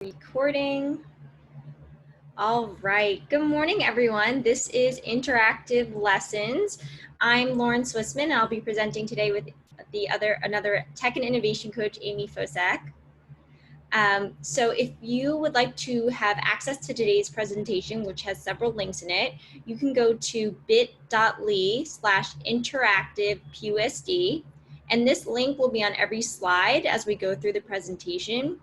Recording. All right. Good morning, everyone. This is Interactive Lessons. I'm Lauren Swissman, and I'll be presenting today with another Tech and Innovation Coach, Amy Fosak. So if you would like to have access to today's presentation, which has several links in it, you can go to bit.ly/interactivepusd, and this link will be on every slide as we go through the presentation.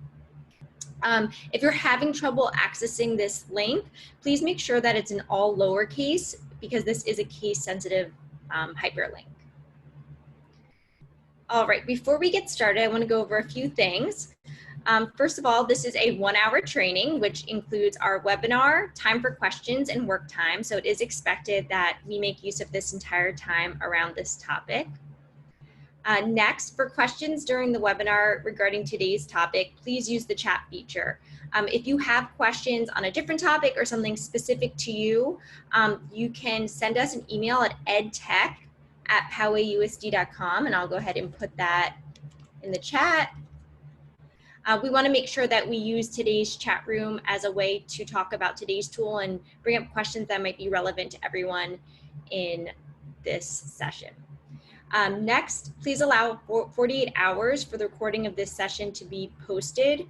If you're having trouble accessing this link, please make sure that it's in all lowercase because this is a case-sensitive hyperlink. All right, before we get started, I want to go over a few things. First of all, this is a 1-hour training, which includes our webinar, time for questions, and work time. So it is expected that we make use of this entire time around this topic. Next, for questions during the webinar regarding today's topic, please use the chat feature. If you have questions on a different topic or something specific to you, you can send us an email at edtech@powayusd.com, and I'll go ahead and put that in the chat. We want to make sure that we use today's chat room as a way to talk about today's tool and bring up questions that might be relevant to everyone in this session. Next, please allow 48 hours for the recording of this session to be posted.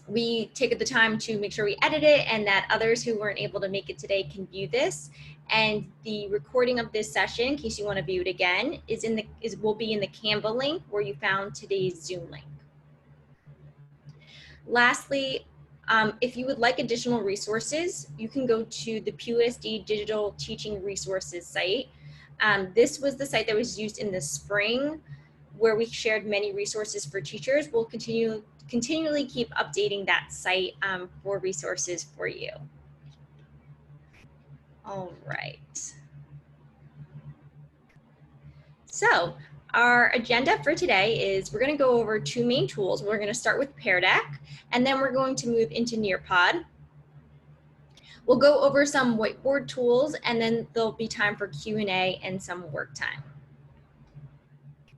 We take the time to make sure we edit it and that others who weren't able to make it today can view this. And the recording of this session, in case you want to view it again, will be in the Canva link where you found today's Zoom link. Lastly, if you would like additional resources, you can go to the PUSD Digital Teaching Resources site. This was the site that was used in the spring where we shared many resources for teachers. We'll continually keep updating that site for resources for you. All right. So our agenda for today is we're going to go over two main tools. We're going to start with Pear Deck, and then we're going to move into Nearpod. We'll go over some whiteboard tools, and then there'll be time for Q&A and some work time. Okay.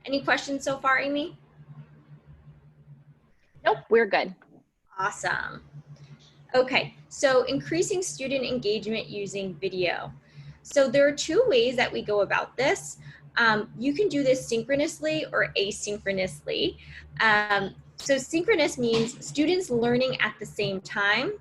Any questions so far, Amy? Nope, we're good. Awesome. Okay, so increasing student engagement using video. So there are two ways that we go about this. You can do this synchronously or asynchronously. So synchronous means students learning at the same time.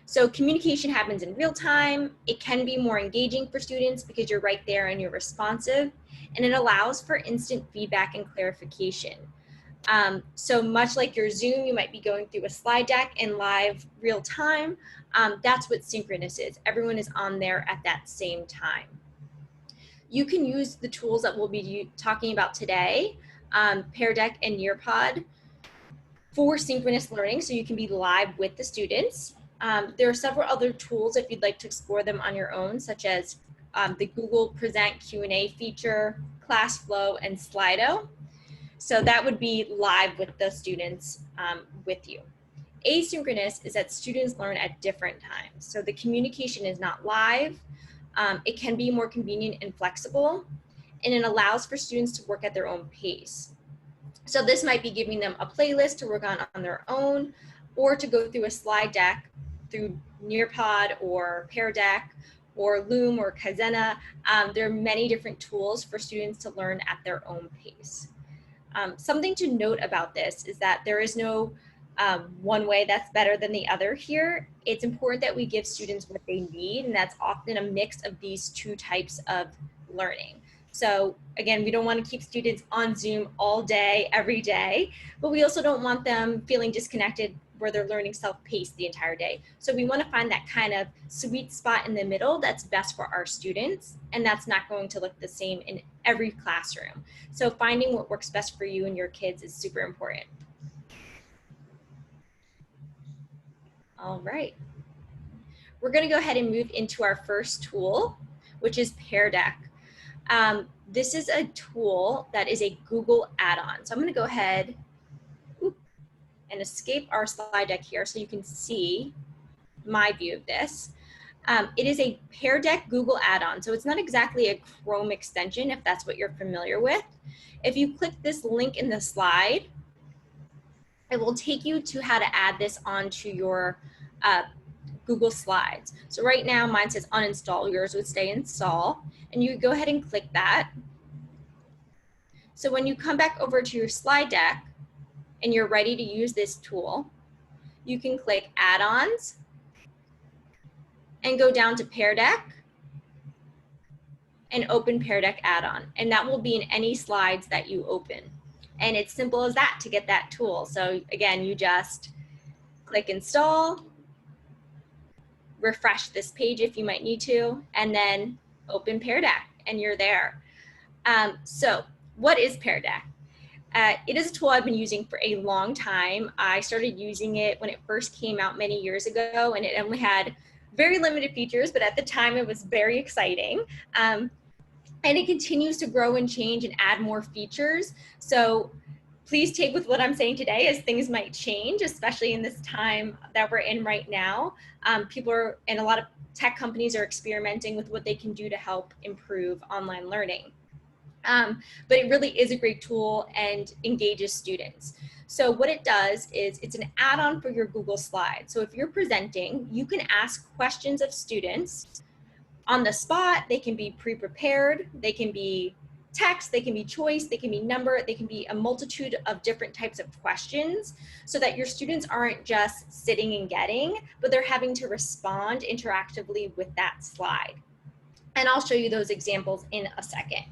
So communication happens in real time. It can be more engaging for students because you're right there and you're responsive, and it allows for instant feedback and clarification. So much like your Zoom, you might be going through a slide deck in live real time. That's what synchronous is. Everyone is on there at that same time. You can use the tools that we'll be talking about today, Pear Deck and Nearpod, for synchronous learning, so you can be live with the students. There are several other tools if you'd like to explore them on your own, such as the Google Present Q&A feature, ClassFlow, and Slido. So that would be live with the students with you. Asynchronous is that students learn at different times. So the communication is not live. It can be more convenient and flexible, and it allows for students to work at their own pace. So this might be giving them a playlist to work on their own, or to go through a slide deck through Nearpod or Pear Deck or Loom or Kaizen. There are many different tools for students to learn at their own pace. Something to note about this is that there is no one way that's better than the other here. It's important that we give students what they need, and that's often a mix of these two types of learning. So again, we don't want to keep students on Zoom all day, every day, but we also don't want them feeling disconnected where they're learning self-paced the entire day. So we want to find that kind of sweet spot in the middle that's best for our students, and that's not going to look the same in every classroom. So finding what works best for you and your kids is super important. All right. We're going to go ahead and move into our first tool, which is Pear Deck. This is a tool that is a Google add-on. So I'm going to go ahead and escape our slide deck here so you can see my view of this. It is a Pear Deck Google add-on, so it's not exactly a Chrome extension if that's what you're familiar with. If you click this link in the slide, it will take you to how to add this onto your Google Slides. So right now mine says uninstall, yours would stay install, and you go ahead and click that. So when you come back over to your slide deck and you're ready to use this tool, you can click add-ons and go down to Pear Deck and open Pear Deck add-on, and that will be in any slides that you open. And it's simple as that to get that tool. So again, you just click install, refresh this page if you might need to, and then open Pear Deck and you're there. So what is Pear Deck? It is a tool I've been using for a long time. I started using it when it first came out many years ago, and it only had very limited features, but at the time it was very exciting. And it continues to grow and change and add more features. So please take with what I'm saying today, as things might change, especially in this time that we're in right now. People are, and a lot of tech companies are experimenting with what they can do to help improve online learning. But it really is a great tool and engages students. So what it does is it's an add-on for your Google Slides. So if you're presenting, you can ask questions of students on the spot. They can be pre-prepared, they can be text, they can be choice, they can be number, they can be a multitude of different types of questions, so that your students aren't just sitting and getting, but they're having to respond interactively with that slide. And I'll show you those examples in a second.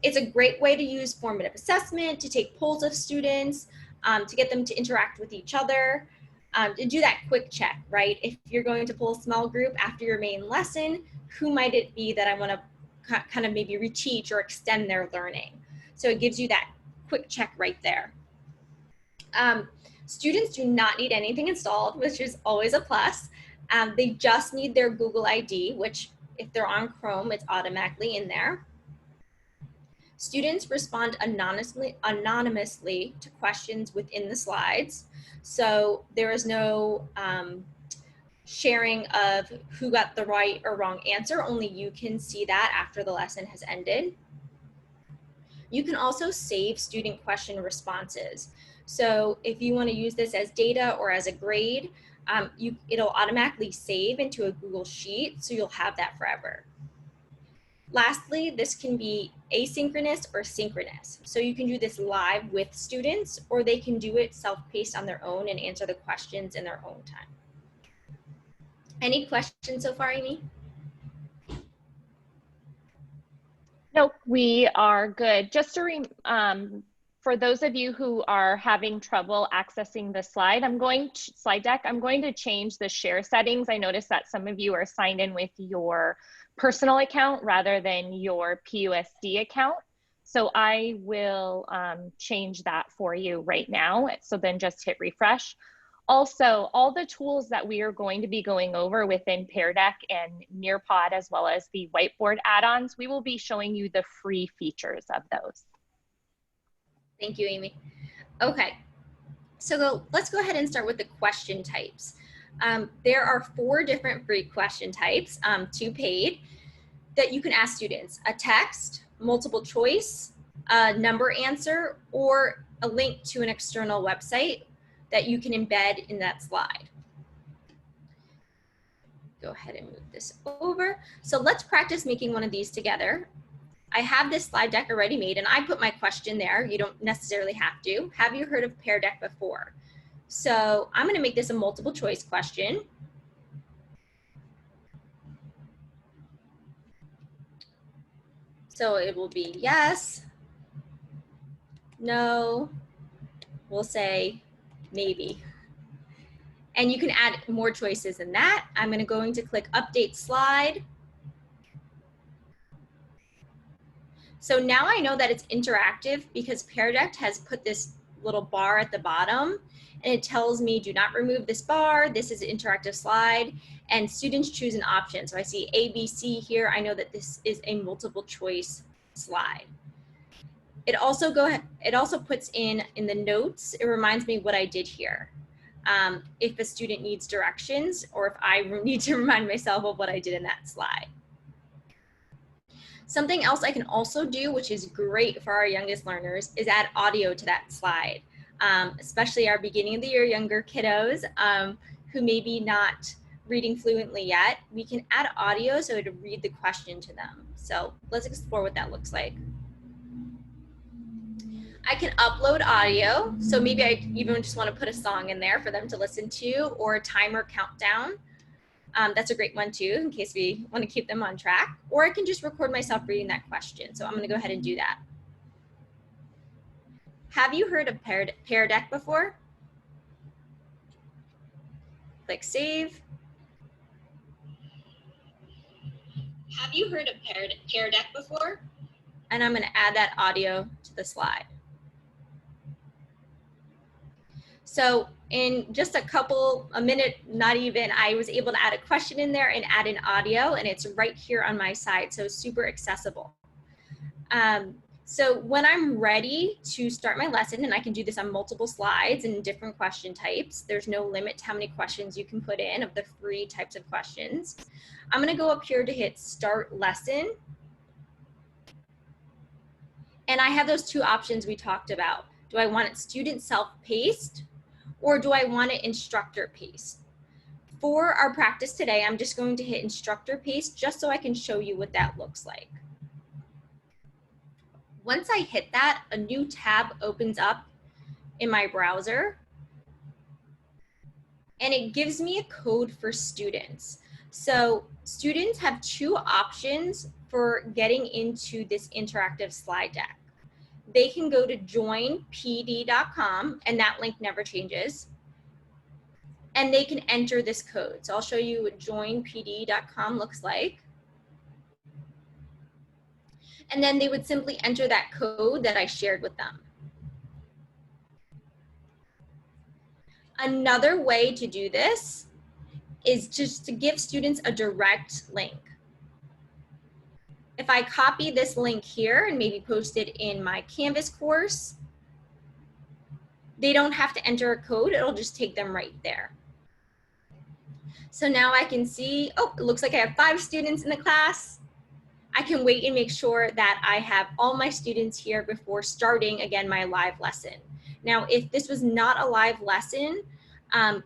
It's a great way to use formative assessment, to take polls of students, to get them to interact with each other, to do that quick check, right? If you're going to pull a small group after your main lesson, who might it be that I want to kind of maybe reteach or extend their learning? So it gives you that quick check right there. Students do not need anything installed, which is always a plus. They just need their Google ID, which if they're on Chrome, it's automatically in there. Students respond anonymously to questions within the slides. So there is no sharing of who got the right or wrong answer. Only you can see that after the lesson has ended. You can also save student question responses. So if you want to use this as data or as a grade, it'll automatically save into a Google Sheet, so you'll have that forever. Lastly, this can be asynchronous or synchronous. So you can do this live with students, or they can do it self-paced on their own and answer the questions in their own time. Any questions so far, Amy? Nope, we are good. Just to for those of you who are having trouble accessing the slide deck, I'm going to change the share settings. I noticed that some of you are signed in with your personal account rather than your PUSD account. So I will change that for you right now. So then just hit refresh. Also, all the tools that we are going to be going over within Pear Deck and Nearpod, as well as the Whiteboard add-ons, we will be showing you the free features of those. Thank you, Amy. Okay, so let's go ahead and start with the question types. There are 4 different free question types, 2 paid, that you can ask students: a text, multiple choice, a number answer, or a link to an external website that you can embed in that slide. Go ahead and move this over. So let's practice making one of these together. I have this slide deck already made, and I put my question there. You don't necessarily have to. Have you heard of Pear Deck before? So I'm going to make this a multiple choice question. So it will be yes, no, we'll say maybe. And you can add more choices than that. I'm going to click update slide. So now I know that it's interactive because Pear Deck has put this little bar at the bottom, and it tells me do not remove this bar. This is an interactive slide, and students choose an option. So I see A, B, C here. I know that this is a multiple choice slide. It also puts in the notes. It reminds me what I did here. If a student needs directions, or if I need to remind myself of what I did in that slide. Something else I can also do, which is great for our youngest learners, is add audio to that slide. especially our beginning of the year younger kiddos who maybe not reading fluently yet. We can add audio so to read the question to them. So let's explore what that looks like. I can upload audio. So maybe I even just want to put a song in there for them to listen to, or a timer countdown. That's a great one too, in case we want to keep them on track. Or I can just record myself reading that question. So I'm going to go ahead and do that. Have you heard of Pear Deck before? Click save. Have you heard of Pear Deck before? And I'm going to add that audio to the slide. So in just a minute, not even, I was able to add a question in there and add an audio, and it's right here on my side, so super accessible. So when I'm ready to start my lesson, and I can do this on multiple slides and different question types, there's no limit to how many questions you can put in of the 3 types of questions. I'm going to go up here to hit Start Lesson. And I have those 2 options we talked about. Do I want it student self-paced, or do I want it instructor paced? For our practice today, I'm just going to hit instructor paced just so I can show you what that looks like. Once I hit that, a new tab opens up in my browser, and it gives me a code for students. So students have 2 options for getting into this interactive slide deck. They can go to joinpd.com, and that link never changes. And they can enter this code. So I'll show you what joinpd.com looks like. And then they would simply enter that code that I shared with them. Another way to do this is just to give students a direct link. If I copy this link here and maybe post it in my Canvas course, they don't have to enter a code, it'll just take them right there. So now I can see, oh, it looks like I have 5 students in the class. I can wait and make sure that I have all my students here before starting, again, my live lesson. Now, if this was not a live lesson,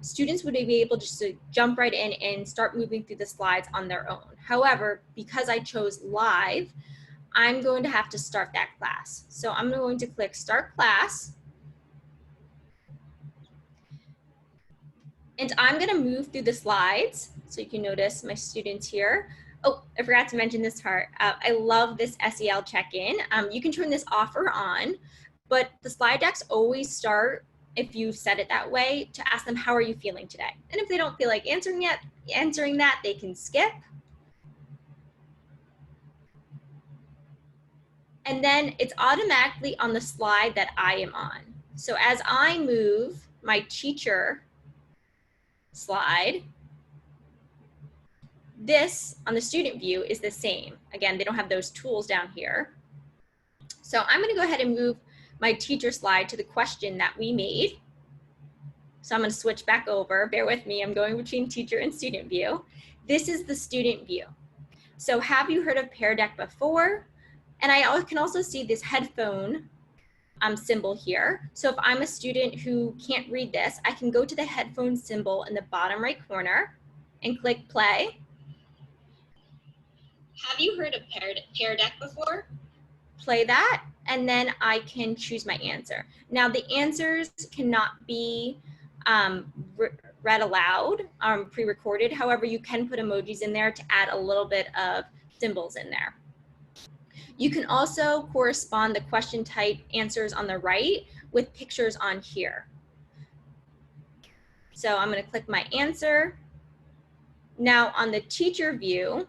students would be able just to jump right in and start moving through the slides on their own. However, because I chose live, I'm going to have to start that class. So I'm going to click Start Class. And I'm going to move through the slides. So you can notice my students here. Oh, I forgot to mention this part. I love this SEL check-in. You can turn this off or on, but the slide decks always start, if you set it that way, to ask them, how are you feeling today? And if they don't feel like answering that, they can skip. And then it's automatically on the slide that I am on. So as I move my teacher slide, this on the student view is the same. Again, they don't have those tools down here. So I'm going to go ahead and move my teacher slide to the question that we made. So I'm going to switch back over. Bear with me. I'm going between teacher and student view. This is the student view. So have you heard of Pear Deck before? And I can also see this headphone symbol here. So if I'm a student who can't read this, I can go to the headphone symbol in the bottom right corner and click play. Have you heard of Pear Deck before? Play that, and then I can choose my answer. Now the answers cannot be read aloud, pre-recorded. However, you can put emojis in there to add a little bit of symbols in there. You can also correspond the question type answers on the right with pictures on here. So I'm going to click my answer. Now on the teacher view,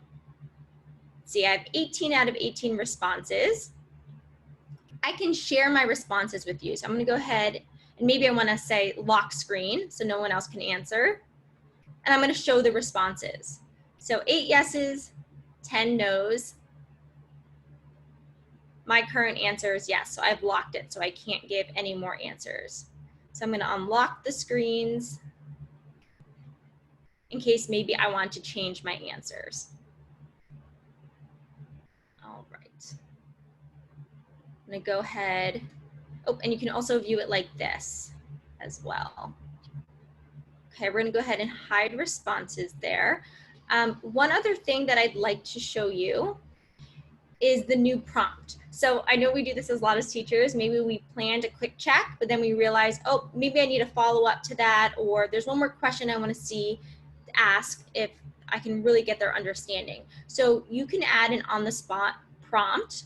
see, I have 18 out of 18 responses. I can share my responses with you. So I'm going to go ahead and maybe I want to say lock screen so no one else can answer. And I'm going to show the responses. So 8 yeses, 10 nos. My current answer is yes, so I've locked it, so I can't give any more answers. So I'm going to unlock the screens in case maybe I want to change my answers. All right. I'm going to go ahead. Oh, and you can also view it like this. as well. Okay, we're gonna go ahead and hide responses there. One other thing that I'd like to show you is the new prompt. So I know we do this as a lot as teachers. Maybe we planned a quick check, but then we realize, oh, maybe I need a follow up to that, or there's one more question I want to ask if I can really get their understanding. So you can add an on the spot prompt.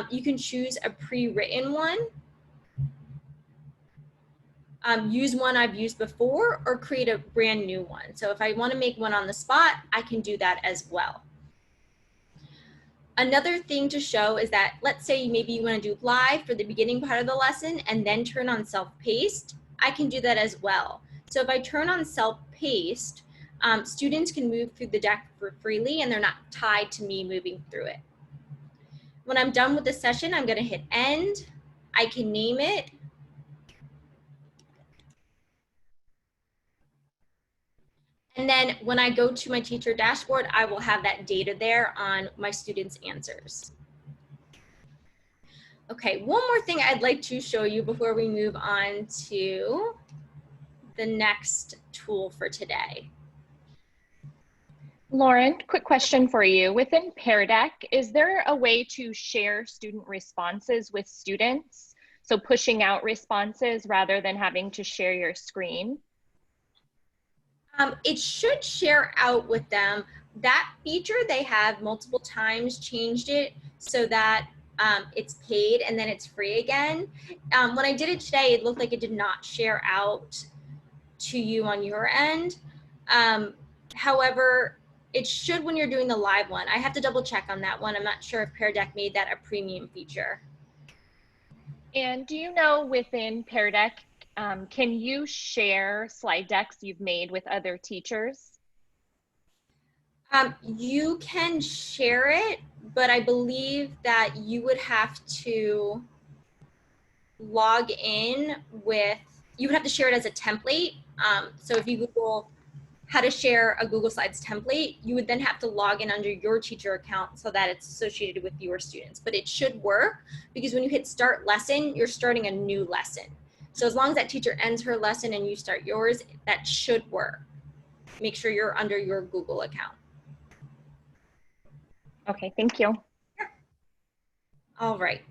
You can choose a pre-written one. Use one I've used before or create a brand new one. So if I want to make one on the spot, I can do that as well. Another thing to show is that, let's say maybe you want to do live for the beginning part of the lesson and then turn on self-paced. I can do that as well. So if I turn on self-paced, students can move through the deck freely and they're not tied to me moving through it. When I'm done with the session, I'm going to hit end. I can name it. And then when I go to my teacher dashboard, I will have that data there on my students' answers. Okay, one more thing I'd like to show you before we move on to the next tool for today. Lauren, quick question for you. Within Pear Deck, is there a way to share student responses with students? So pushing out responses rather than having to share your screen? It should share out with them. That feature they have multiple times changed it so that it's paid and then it's free again. When I did it today, it looked like it did not share out to you on your end. However, it should when you're doing the live one. I have to double check on that one. I'm not sure if Pear Deck made that a premium feature. And do you know within Pear Deck, can you share slide decks you've made with other teachers? You can share it, but I believe that you would have to log in with, you would have to share it as a template. So if you Google how to share a Google Slides template, you would then have to log in under your teacher account so that it's associated with your students. But it should work because when you hit start lesson, you're starting a new lesson. So as long as that teacher ends her lesson and you start yours, that should work. Make sure you're under your Google account. Okay, thank you. All right.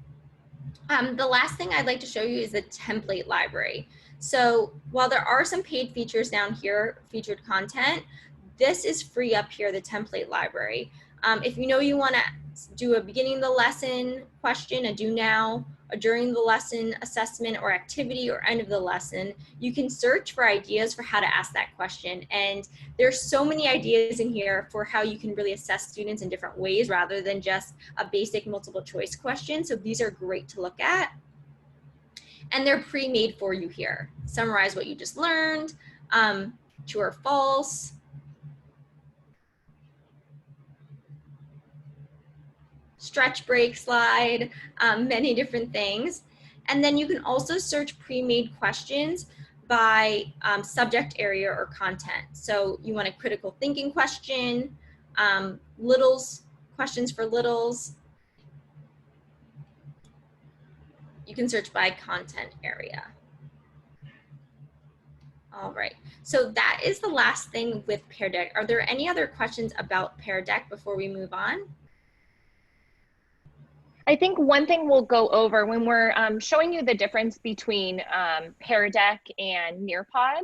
The last thing I'd like to show you is the template library. So while there are some paid features down here, featured content, this is free up here, the template library. If you know you want to do a beginning of the lesson question, a do now, a during the lesson assessment or activity, or end of the lesson, you can search for ideas for how to ask that question. And there's so many ideas in here for how you can really assess students in different ways rather than just a basic multiple choice question. So these are great to look at. And they're pre-made for you here. Summarize what you just learned, true or false, stretch break slide, many different things. And then you can also search pre-made questions by subject area or content. So you want a critical thinking question, littles, questions for littles. You can search by content area. All right, so that is the last thing with Pear Deck. Are there any other questions about Pear Deck before we move on? I think one thing we'll go over when we're showing you the difference between Pear Deck and Nearpod,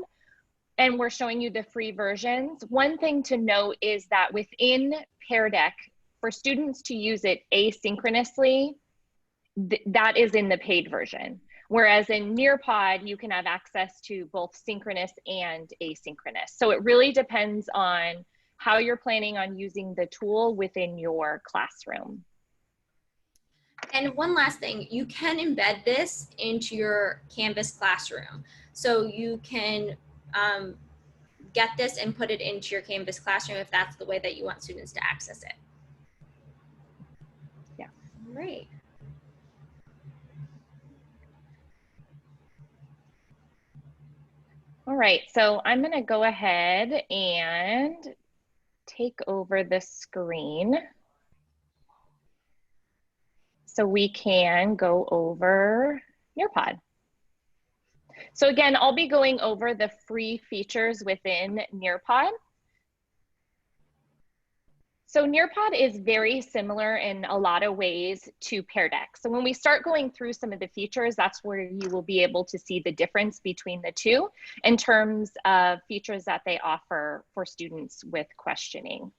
and we're showing you the free versions, one thing to note is that within Pear Deck, for students to use it asynchronously, that is in the paid version. Whereas in Nearpod, you can have access to both synchronous and asynchronous. So it really depends on how you're planning on using the tool within your classroom. And one last thing, you can embed this into your Canvas classroom. So you can get this and put it into your Canvas classroom if that's the way that you want students to access it. Yeah. Great. All right, so I'm gonna go ahead and take over the screen so we can go over Nearpod. So again, I'll be going over the free features within Nearpod. So Nearpod is very similar in a lot of ways to Pear Deck. So when we start going through some of the features, that's where you will be able to see the difference between the two in terms of features that they offer for students with questioning.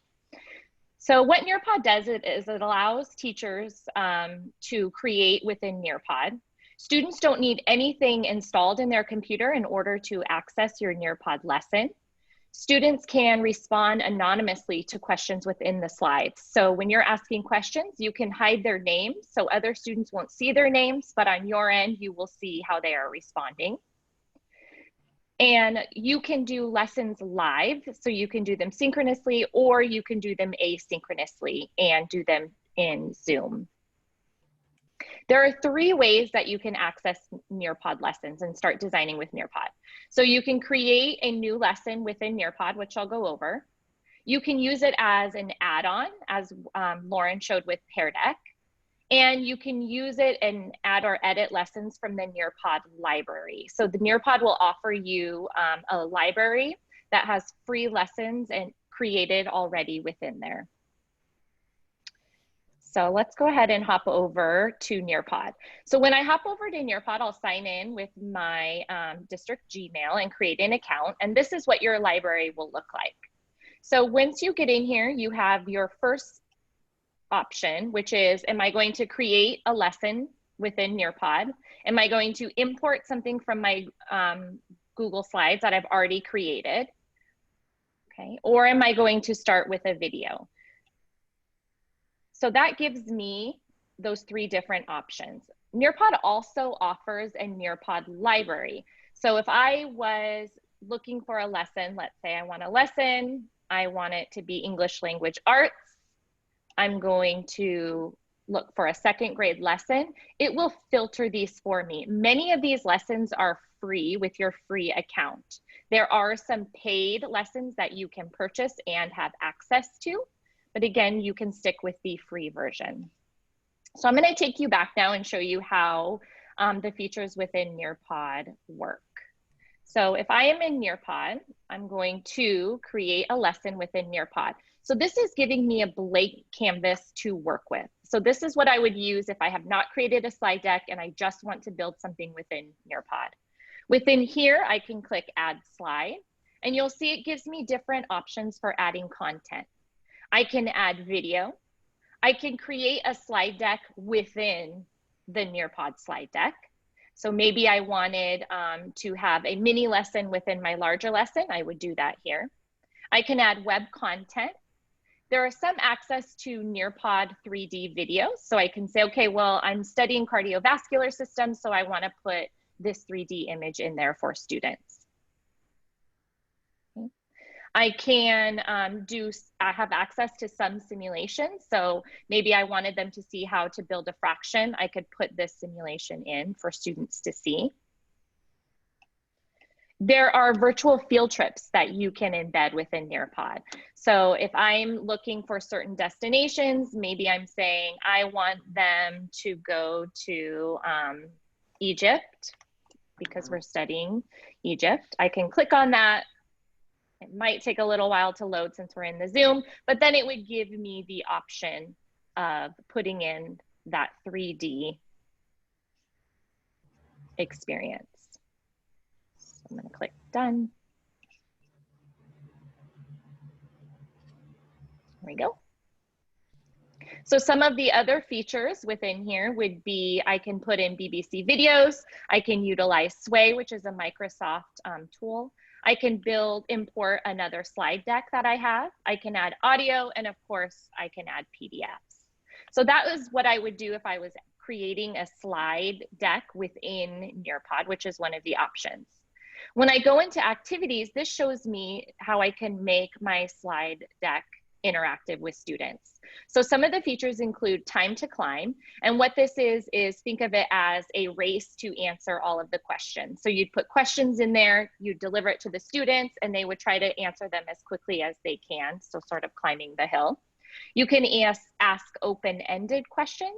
So what Nearpod does is it allows teachers to create within Nearpod. Students don't need anything installed in their computer in order to access your Nearpod lesson. Students can respond anonymously to questions within the slides. So when you're asking questions, you can hide their names so other students won't see their names, but on your end, you will see how they are responding. And you can do lessons live, so you can do them synchronously or you can do them asynchronously and do them in Zoom. There are 3 ways that you can access Nearpod lessons and start designing with Nearpod. So you can create a new lesson within Nearpod, which I'll go over. You can use it as an add-on, as Lauren showed with Pear Deck. And you can use it and add or edit lessons from the Nearpod library. So the Nearpod will offer you a library that has free lessons and created already within there. So let's go ahead and hop over to Nearpod. So when I hop over to Nearpod, I'll sign in with my district Gmail and create an account. And this is what your library will look like. So once you get in here, you have your first option, which is, am I going to create a lesson within Nearpod? Am I going to import something from my Google Slides that I've already created? Okay, or am I going to start with a video? So that gives me those 3 different options. Nearpod also offers a Nearpod library. So if I was looking for a lesson, let's say I want a lesson, I want it to be English language arts, I'm going to look for a 2nd grade lesson, it will filter these for me. Many of these lessons are free with your free account. There are some paid lessons that you can purchase and have access to. But again, you can stick with the free version. So I'm going to take you back now and show you how the features within Nearpod work. So if I am in Nearpod, I'm going to create a lesson within Nearpod. So this is giving me a blank canvas to work with. So this is what I would use if I have not created a slide deck and I just want to build something within Nearpod. Within here, I can click Add Slide, and you'll see it gives me different options for adding content. I can add video. I can create a slide deck within the Nearpod slide deck. So maybe I wanted to have a mini lesson within my larger lesson. I would do that here. I can add web content. There are some access to Nearpod 3D videos. So I can say, okay, well, I'm studying cardiovascular systems, so I want to put this 3D image in there for students. I can I have access to some simulations. So maybe I wanted them to see how to build a fraction. I could put this simulation in for students to see. There are virtual field trips that you can embed within Nearpod. So if I'm looking for certain destinations, maybe I'm saying I want them to go to Egypt because we're studying Egypt. I can click on that. It might take a little while to load since we're in the Zoom, but then it would give me the option of putting in that 3D experience. So I'm going to click done. There we go. So some of the other features within here would be I can put in BBC videos. I can utilize Sway, which is a Microsoft tool. I can import another slide deck that I have. I can add audio, and of course, I can add PDFs. So that was what I would do if I was creating a slide deck within Nearpod, which is one of the options. When I go into activities, this shows me how I can make my slide deck interactive with students. So some of the features include time to climb. And what this is think of it as a race to answer all of the questions. So you'd put questions in there, you'd deliver it to the students, and they would try to answer them as quickly as they can. So sort of climbing the hill. You can ask open-ended questions.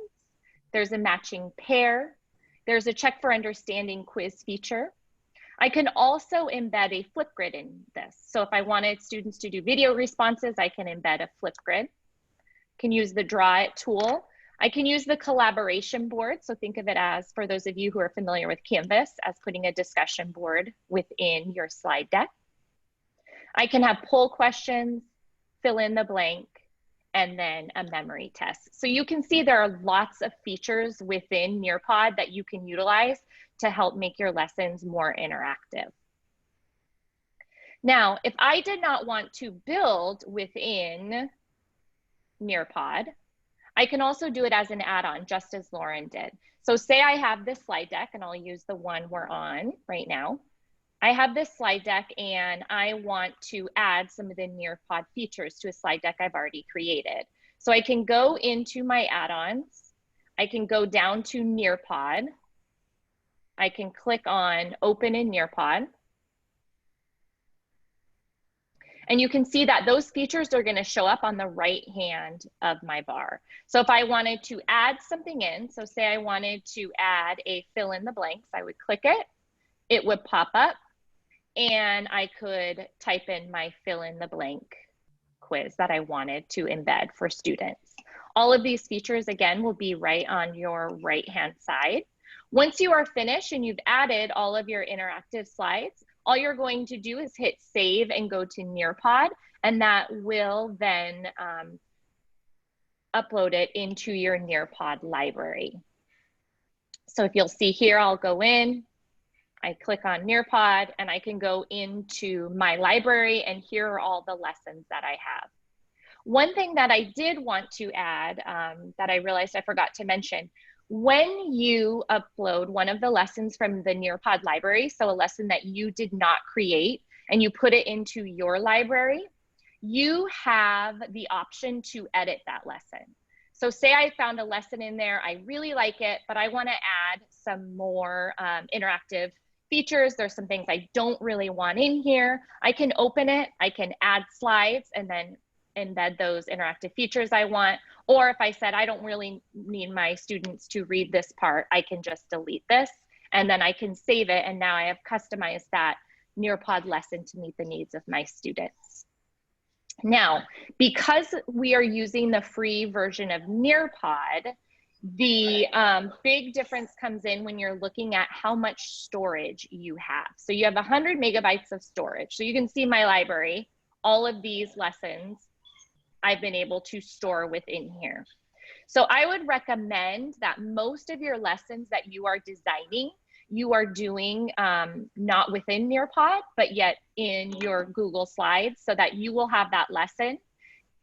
There's a matching pair. There's a check for understanding quiz feature. I can also embed a Flipgrid in this. So if I wanted students to do video responses, I can embed a Flipgrid. Can use the Draw It tool. I can use the collaboration board. So think of it as, for those of you who are familiar with Canvas, as putting a discussion board within your slide deck. I can have poll questions, fill in the blank, and then a memory test. So you can see there are lots of features within Nearpod that you can utilize to help make your lessons more interactive. Now, if I did not want to build within Nearpod, I can also do it as an add-on, just as Lauren did. So say I have this slide deck, and I'll use the one we're on right now. I have this slide deck and I want to add some of the Nearpod features to a slide deck I've already created. So I can go into my add-ons. I can go down to Nearpod. I can click on Open in Nearpod. And you can see that those features are going to show up on the right hand of my bar. So if I wanted to add something in, so say I wanted to add a fill in the blanks, I would click it. It would pop up. And I could type in my fill in the blank quiz that I wanted to embed for students. All of these features, again, will be right on your right-hand side. Once you are finished and you've added all of your interactive slides, all you're going to do is hit save and go to Nearpod, and that will then upload it into your Nearpod library. So if you'll see here, I'll go in, I click on Nearpod, and I can go into my library, and here are all the lessons that I have. One thing that I did want to add that I realized I forgot to mention, when you upload one of the lessons from the Nearpod library, so a lesson that you did not create, and you put it into your library, you have the option to edit that lesson. So say I found a lesson in there, I really like it, but I want to add some more interactive features. There's some things I don't really want in here. I can open it, I can add slides, and then embed those interactive features I want. Or if I said I don't really need my students to read this part, I can just delete this, and then I can save it, and now I have customized that Nearpod lesson to meet the needs of my students. Now, because we are using the free version of Nearpod, the big difference comes in when you're looking at how much storage you have. So you have 100 megabytes of storage. So you can see my library, all of these lessons I've been able to store within here. So I would recommend that most of your lessons that you are designing, you are doing not within Nearpod, but yet in your Google Slides, so that you will have that lesson.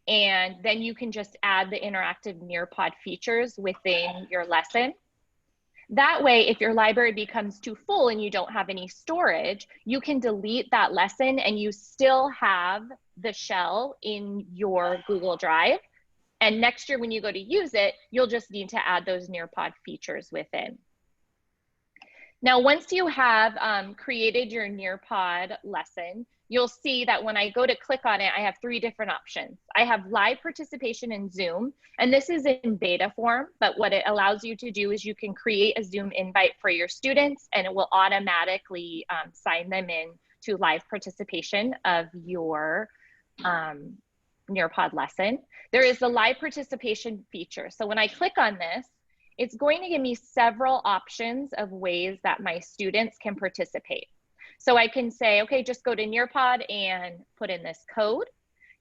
And then you can just add the interactive Nearpod features within your lesson. That way, if your library becomes too full and you don't have any storage, you can delete that lesson and you still have the shell in your Google Drive. And next year when you go to use it, you'll just need to add those Nearpod features within. Now, once you have created your Nearpod lesson, you'll see that when I go to click on it, I have 3 different options. I have live participation in Zoom, and this is in beta form, but what it allows you to do is you can create a Zoom invite for your students, and it will automatically sign them in to live participation of your Nearpod lesson. There is the live participation feature. So when I click on this, it's going to give me several options of ways that my students can participate. So I can say, okay, just go to Nearpod and put in this code.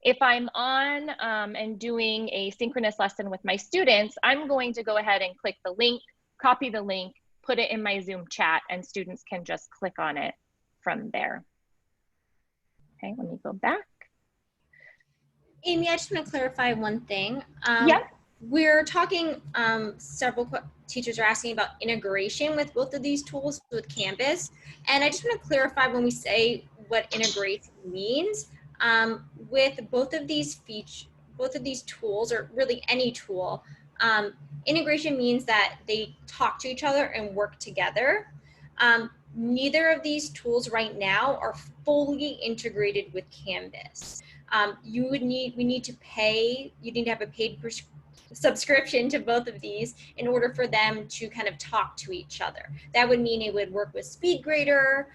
If I'm on and doing a synchronous lesson with my students, I'm going to go ahead and click the link, copy the link, put it in my Zoom chat, and students can just click on it from there. Okay, let me go back. Amy, I just want to clarify one thing. Yeah. We're talking, several teachers are asking about integration with both of these tools with Canvas. And I just want to clarify when we say what integration means, with both of these tools, or really any tool, integration means that they talk to each other and work together. Neither of these tools right now are fully integrated with Canvas. You need to have a paid subscription to both of these in order for them to kind of talk to each other. That would mean it would work with SpeedGrader.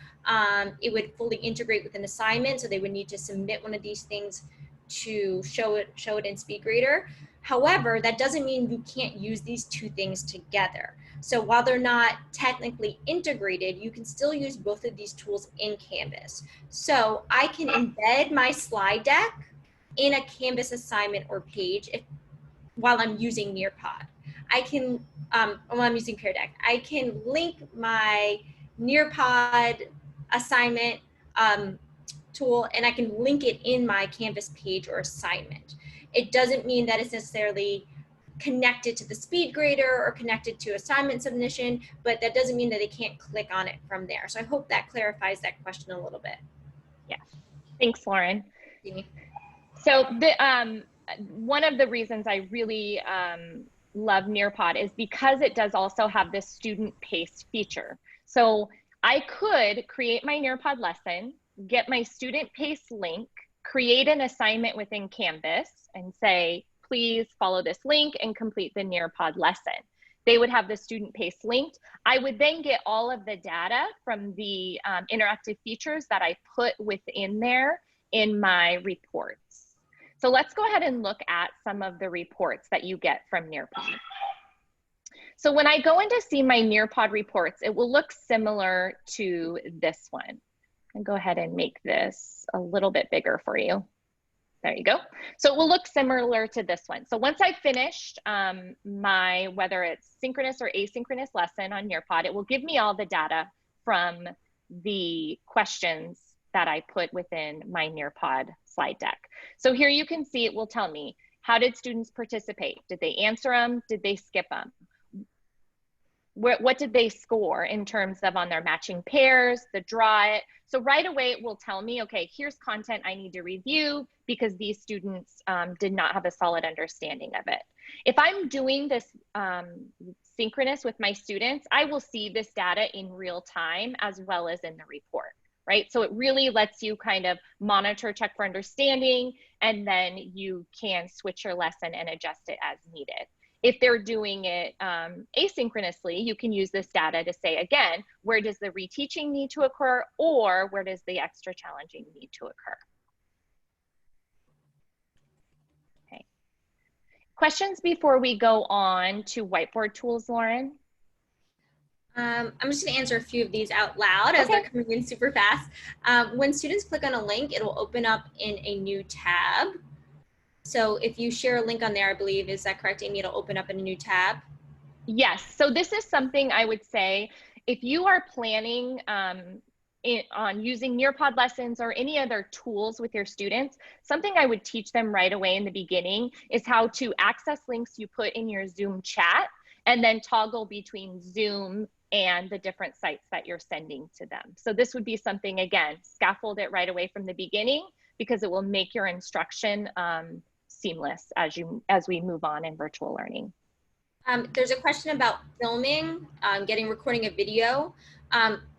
It would fully integrate with an assignment, so they would need to submit one of these things to show it in SpeedGrader. However, that doesn't mean you can't use these two things together. So while they're not technically integrated, you can still use both of these tools in Canvas. So I can embed my slide deck in a Canvas assignment or page while I'm using Nearpod. I can, while I'm using Pear Deck, I can link my Nearpod assignment tool, and I can link it in my Canvas page or assignment. It doesn't mean that it's necessarily connected to the SpeedGrader or connected to assignment submission, but that doesn't mean that they can't click on it from there. So I hope that clarifies that question a little bit. Yeah, thanks, Lauren. Jamie. So the one of the reasons I really love Nearpod is because it does also have this student pace feature. So I could create my Nearpod lesson, get my student pace link, create an assignment within Canvas and say, please follow this link and complete the Nearpod lesson. They would have the student pace linked. I would then get all of the data from the interactive features that I put within there in my reports. So let's go ahead and look at some of the reports that you get from Nearpod. So when I go in to see my Nearpod reports, it will look similar to this one. I'll go ahead and make this a little bit bigger for you. There you go. So it will look similar to this one. So once I've finished my, whether it's synchronous or asynchronous lesson on Nearpod, it will give me all the data from the questions that I put within my Nearpod slide deck. So here you can see it will tell me, how did students participate? Did they answer them? Did they skip them? What did they score in terms of on their matching pairs, the draw it? So right away it will tell me, okay, here's content I need to review because these students did not have a solid understanding of it. If I'm doing this synchronous with my students, I will see this data in real time as well as in the report, right? So it really lets you kind of monitor, check for understanding, and then you can switch your lesson and adjust it as needed. If they're doing it asynchronously, you can use this data to say, again, where does the reteaching need to occur, or where does the extra challenging need to occur? Okay. Questions before we go on to Whiteboard Tools, Lauren? I'm just going to answer a few of these out loud as they're coming in super fast. When students click on a link, it will open up in a new tab. So if you share a link on there, I believe, is that correct, Amy? It'll open up in a new tab? Yes. So this is something I would say, if you are planning on using Nearpod lessons or any other tools with your students, something I would teach them right away in the beginning is how to access links you put in your Zoom chat and then toggle between Zoom and the different sites that you're sending to them. So this would be something, again, scaffold it right away from the beginning because it will make your instruction seamless as we move on in virtual learning. There's a question about filming, recording a video.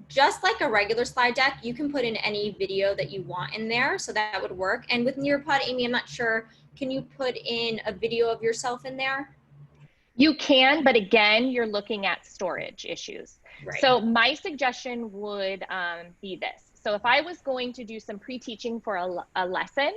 Just like a regular slide deck, you can put in any video that you want in there, so that would work. And with Nearpod, Amy, I'm not sure, can you put in a video of yourself in there? You can, but again, you're looking at storage issues. Right. So my suggestion would be this. So if I was going to do some pre-teaching for a lesson,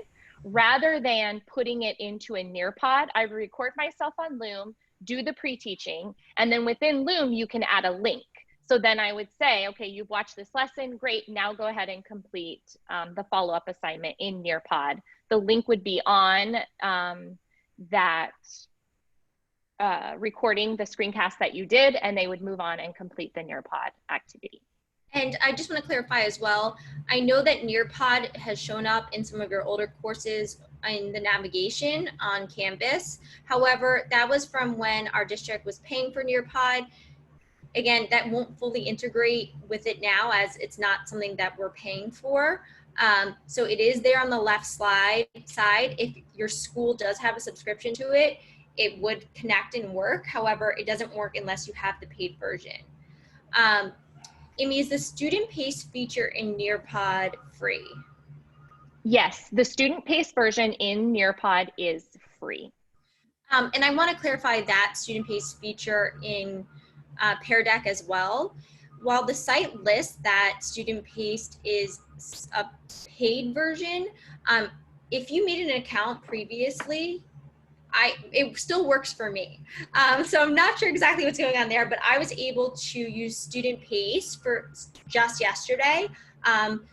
rather than putting it into a Nearpod, I would record myself on Loom, do the pre-teaching, and then within Loom, you can add a link. So then I would say, okay, you've watched this lesson, great, now go ahead and complete the follow-up assignment in Nearpod. The link would be on that recording, the screencast that you did, and they would move on and complete the Nearpod activity. And I just want to clarify as well, I know that Nearpod has shown up in some of your older courses in the navigation on Canvas. However, that was from when our district was paying for Nearpod. Again, that won't fully integrate with it now as it's not something that we're paying for. So it is there on the left side. If your school does have a subscription to it, it would connect and work. However, it doesn't work unless you have the paid version. Amy, is the student pace feature in Nearpod free? Yes, the student pace version in Nearpod is free. And I want to clarify that student paced feature in Pear Deck as well. While the site lists that student paced is a paid version, if you made an account previously, it still works for me. So I'm not sure exactly what's going on there, but I was able to use student pace for just yesterday.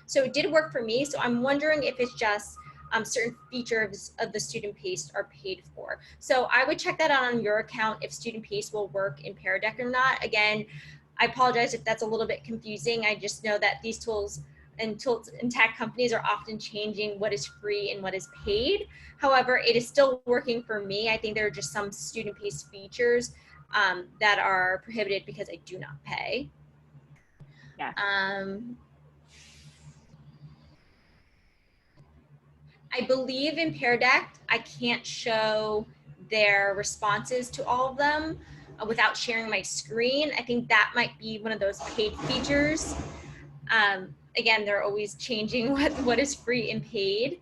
So it did work for me. So I'm wondering if it's just certain features of the student pace are paid for. So I would check that out on your account if student pace will work in Pear Deck or not. Again, I apologize if that's a little bit confusing. I just know that these tools and tech companies are often changing what is free and what is paid. However, it is still working for me. I think there are just some student-paced features that are prohibited because I do not pay. Yeah. I believe in Pear Deck, I can't show their responses to all of them without sharing my screen. I think that might be one of those paid features. Again, they're always changing what is free and paid.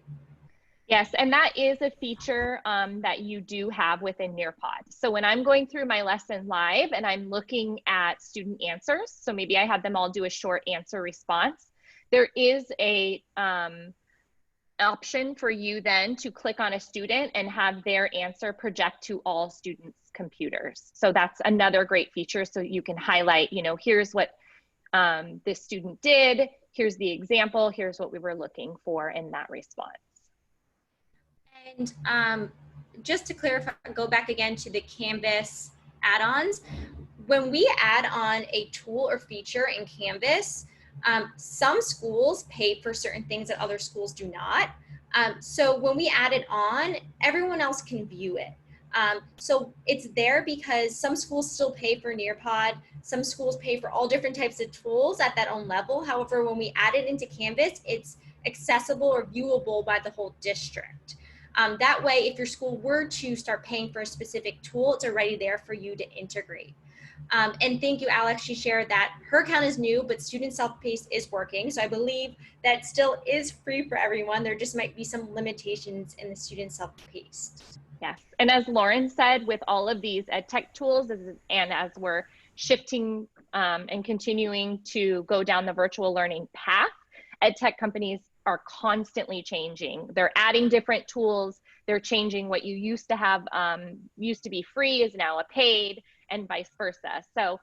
Yes, and that is a feature that you do have within Nearpod. So when I'm going through my lesson live and I'm looking at student answers, so maybe I had them all do a short answer response, there is a option for you then to click on a student and have their answer project to all students' computers. So that's another great feature. So you can highlight, you know, here's what this student did, here's the example, here's what we were looking for in that response. And just to clarify, go back again to the Canvas add-ons. When we add on a tool or feature in Canvas, some schools pay for certain things that other schools do not. So when we add it on, everyone else can view it. So it's there because some schools still pay for Nearpod. Some schools pay for all different types of tools at that own level. However, when we add it into Canvas, it's accessible or viewable by the whole district. That way, if your school were to start paying for a specific tool, it's already there for you to integrate. And thank you, Alex. She shared that her account is new, but student self-paced is working. So I believe that still is free for everyone. There just might be some limitations in the student self-paced. Yes, and as Lauren said, with all of these ed tech tools, and as we're shifting and continuing to go down the virtual learning path, ed tech companies are constantly changing. They're adding different tools. They're changing what you used to have, used to be free is now a paid, and vice versa. So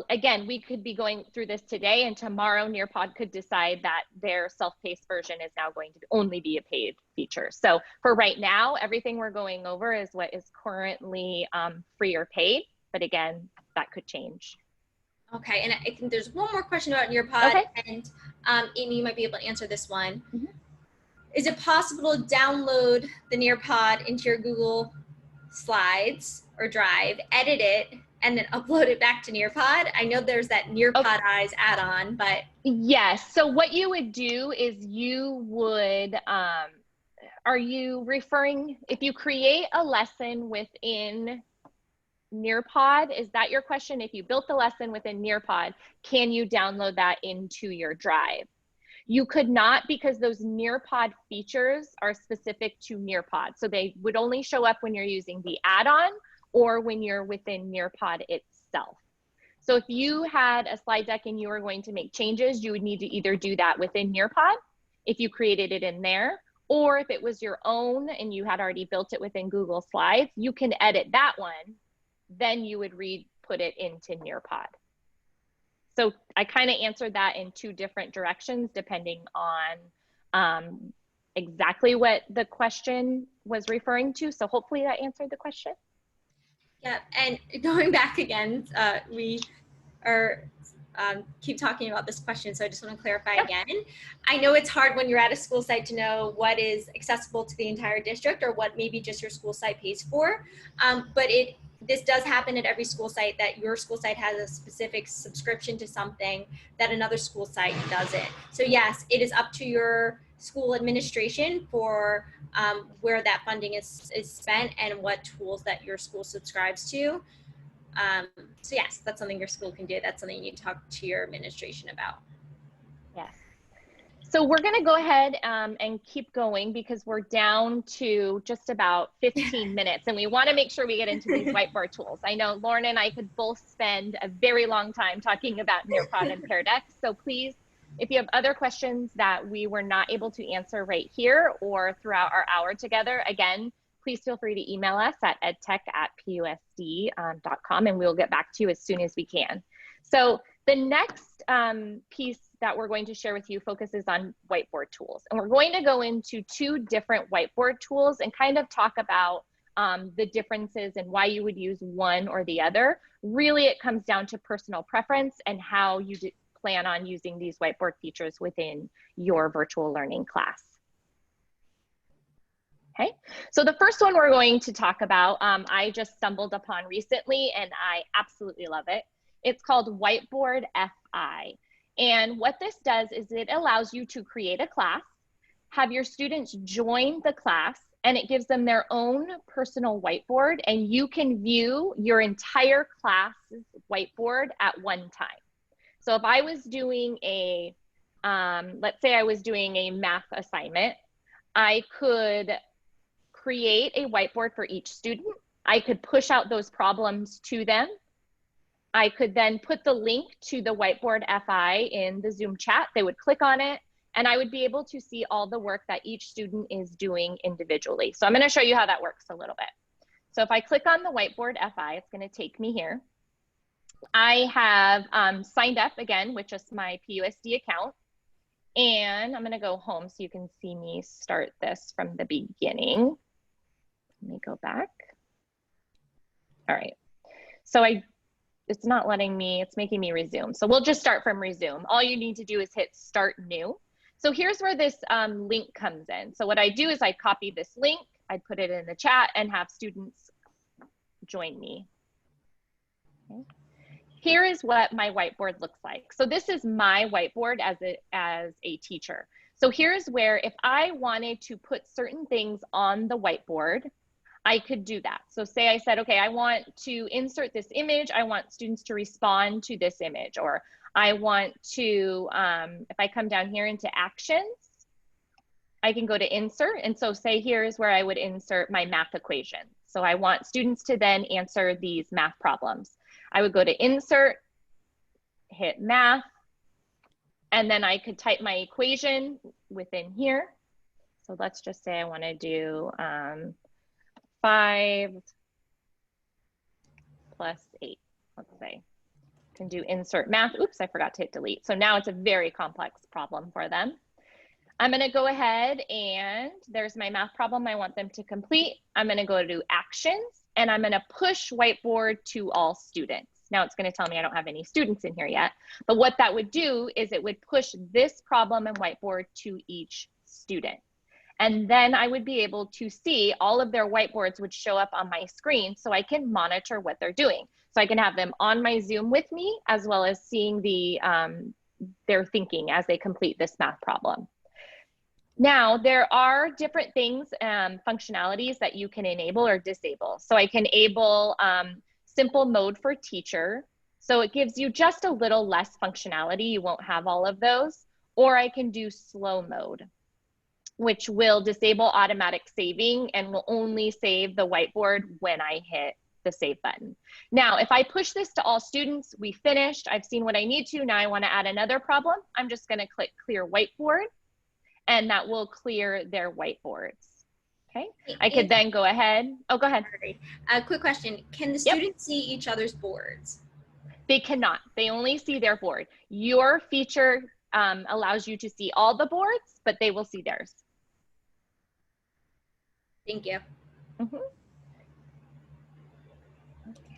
again, we could be going through this today, and tomorrow Nearpod could decide that their self-paced version is now going to only be a paid feature. So for right now, everything we're going over is what is currently free or paid, but again, that could change. Okay, and I think there's one more question about Nearpod, okay. And Amy, you might be able to answer this one. Mm-hmm. Is it possible to download the Nearpod into your Google Slides or Drive, edit it, and then upload it back to Nearpod? I know there's that Nearpod Eyes add-on, but yes. So what you would do is you would, are you referring, if you create a lesson within Nearpod, is that your question? If you built the lesson within Nearpod, can you download that into your Drive? You could not, because those Nearpod features are specific to Nearpod. So they would only show up when you're using the add-on or when you're within Nearpod itself. So if you had a slide deck and you were going to make changes, you would need to either do that within Nearpod, if you created it in there, or if it was your own and you had already built it within Google Slides, you can edit that one, then you would put it into Nearpod. So I kind of answered that in two different directions, depending on exactly what the question was referring to. So hopefully that answered the question. Yeah, and going back again, we are keep talking about this question, so I just want to clarify again. I know it's hard when you're at a school site to know what is accessible to the entire district or what maybe just your school site pays for, but this does happen at every school site, that your school site has a specific subscription to something that another school site doesn't. So yes, it is up to your school administration for where that funding is spent and what tools that your school subscribes to. So yes, that's something your school can do. That's something you need to talk to your administration about. Yes. So we're going to go ahead and keep going because we're down to just about 15 minutes and we want to make sure we get into these whiteboard tools. I know Lauren and I could both spend a very long time talking about Nearpod and Pear Deck. So please, if you have other questions that we were not able to answer right here or throughout our hour together, again, please feel free to email us at edtech@pusd.com and we'll get back to you as soon as we can. So the next piece that we're going to share with you focuses on whiteboard tools. And we're going to go into 2 different whiteboard tools and kind of talk about the differences and why you would use one or the other. Really, it comes down to personal preference and how you plan on using these whiteboard features within your virtual learning class. Okay, so the first one we're going to talk about, I just stumbled upon recently and I absolutely love it. It's called Whiteboard Fi. And what this does is it allows you to create a class, have your students join the class, and it gives them their own personal whiteboard, and you can view your entire class's whiteboard at one time. So if I was doing a, let's say I was doing a math assignment, I could create a whiteboard for each student. I could push out those problems to them. I could then put the link to the Whiteboard Fi in the Zoom chat. They would click on it and I would be able to see all the work that each student is doing individually. So I'm going to show you how that works a little bit. So if I click on the Whiteboard Fi, it's going to take me here. I have signed up again with just my PUSD account. And I'm going to go home so you can see me start this from the beginning. Let me go back. All right. So it's not letting me, it's making me resume. So we'll just start from resume. All you need to do is hit start new. So here's where this link comes in. So what I do is I copy this link, I put it in the chat and have students join me. Okay. Here is what my whiteboard looks like. So this is my whiteboard as a teacher. So here's where if I wanted to put certain things on the whiteboard, I could do that. So say I said, okay, I want to insert this image. I want students to respond to this image, or I want to, if I come down here into actions, I can go to insert. And so say here's where I would insert my math equation. So I want students to then answer these math problems. I would go to insert, hit math, and then I could type my equation within here. So let's just say I want to do 5 plus 8, let's say. Can do insert math. Oops, I forgot to hit delete. So now it's a very complex problem for them. I'm going to go ahead and there's my math problem I want them to complete. I'm going to go to actions and I'm going to push whiteboard to all students. Now it's going to tell me I don't have any students in here yet, but what that would do is it would push this problem and whiteboard to each student. And then I would be able to see all of their whiteboards would show up on my screen so I can monitor what they're doing. So I can have them on my Zoom with me as well as seeing their thinking as they complete this math problem. Now, there are different things, functionalities that you can enable or disable. So I can enable simple mode for teacher. So it gives you just a little less functionality. You won't have all of those. Or I can do slow mode, which will disable automatic saving and will only save the whiteboard when I hit the save button. Now, if I push this to all students, we finished, I've seen what I need to, now I want to add another problem. I'm just going to click clear whiteboard and that will clear their whiteboards. Okay, I could then go ahead. Oh, go ahead. A quick question. Can the students see each other's boards? They cannot. They only see their board. Your feature allows you to see all the boards, but they will see theirs. Thank you. Mm-hmm.